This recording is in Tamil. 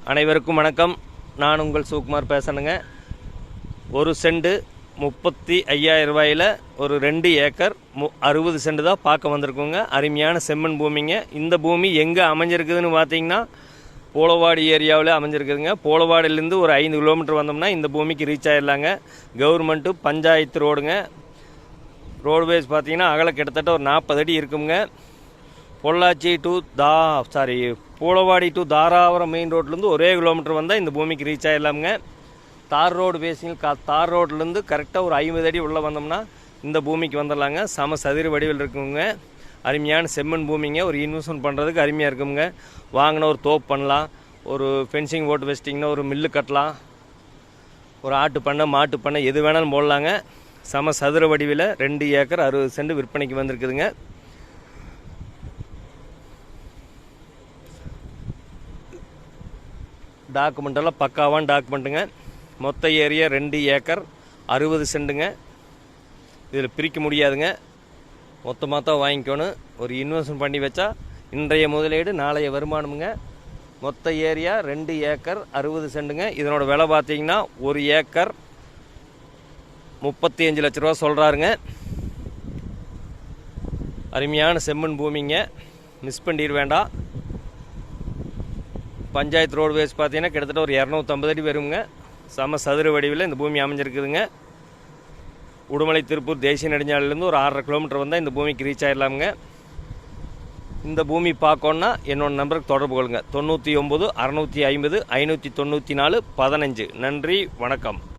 அனைவருக்கும் வணக்கம். நான் உங்கள் சுகுமார் பேசணுங்க. ஒரு செண்டு 35,000 ரூபாயில் ஒரு 2 ஏக்கர் 60 சென்ட் தான் பார்க்க வந்திருக்குங்க. அருமையான செம்மண் பூமிங்க. இந்த பூமி எங்கே அமைஞ்சிருக்குதுன்னு பார்த்தீங்கன்னா போலவாடி ஏரியாவில் அமைஞ்சிருக்குதுங்க. போலவாடியிலேருந்து ஒரு 5 கிலோமீட்டர் வந்தோம்னா இந்த பூமிக்கு ரீச் ஆகிடலாங்க. கவர்மெண்ட்டு பஞ்சாயத்து ரோடுங்க. ரோடுவேஸ் பார்த்தீங்கன்னா அகல கிட்டத்தட்ட ஒரு 40 அடி இருக்குங்க. Pollachi to Polavadi to Dharapuram main ரோட்லேருந்து ஒரே கிலோமீட்டர் வந்தால் இந்த பூமிக்கு ரீச் ஆகிடலாமுங்க. தார் ரோடு பேசிங் தார் ரோட்லேருந்து கரெக்டாக ஒரு 50 அடி உள்ளே வந்தோம்னா இந்த பூமிக்கு வந்துடலாங்க. சம சதுர வடிவில் இருக்குங்க. அருமையான செம்மண் பூமிங்க. ஒரு இன்வெஸ்ட்மெண்ட் பண்ணுறதுக்கு அருமையாக இருக்குங்க. வாங்கின ஒரு தோப்பு பண்ணலாம், ஒரு ஃபென்சிங் போட்டு வச்சிட்டிங்கன்னா ஒரு மில்லு கட்டலாம், ஒரு ஆட்டு பண்ணை மாட்டு பண்ணை எது வேணாலும் போடலாங்க. சம சதுர வடிவில் 2 ஏக்கர் 60 சென்ட் விற்பனைக்கு வந்திருக்குதுங்க. டாக்குமெண்டெல்லாம் பக்காவான டாக்குமெண்ட்டுங்க. மொத்த ஏரியா 2 ஏக்கர் 60 சென்ட்டுங்க. இதில் பிரிக்க முடியாதுங்க. மொத்தமாக தான் வாங்கிக்கணும். ஒரு இன்வெஸ்ட்மெண்ட் பண்ணி வச்சா இன்றைய முதலீடு நாளைய வருமானமுங்க. மொத்த ஏரியா 2 ஏக்கர் 60 சென்ட்டுங்க. இதனோட விலை பார்த்தீங்கன்னா 1 ஏக்கர் 35 லட்ச ரூபா சொல்கிறாருங்க. அருமையான செம்மண் பூமிங்க. மிஸ் பண்ணிட வேண்டாம். பஞ்சாயத்து ரோடுவேஸ் பார்த்தீங்கன்னா கிட்டத்தட்ட ஒரு 250 அடி வருங்க. சம சதுர வடிவில் இந்த பூமி அமைஞ்சிருக்குதுங்க. உடுமலை திருப்பூர் தேசிய நெடுஞ்சாலையிலேருந்து ஒரு 6.5 கிலோமீட்டர் வந்தால் இந்த பூமிக்கு ரீச் ஆகிடலாமுங்க. இந்த பூமி பார்க்கணுன்னா என்னோட நம்பருக்கு தொடர்பு கொள்ளுங்கள். 99 650 594 15. நன்றி, வணக்கம்.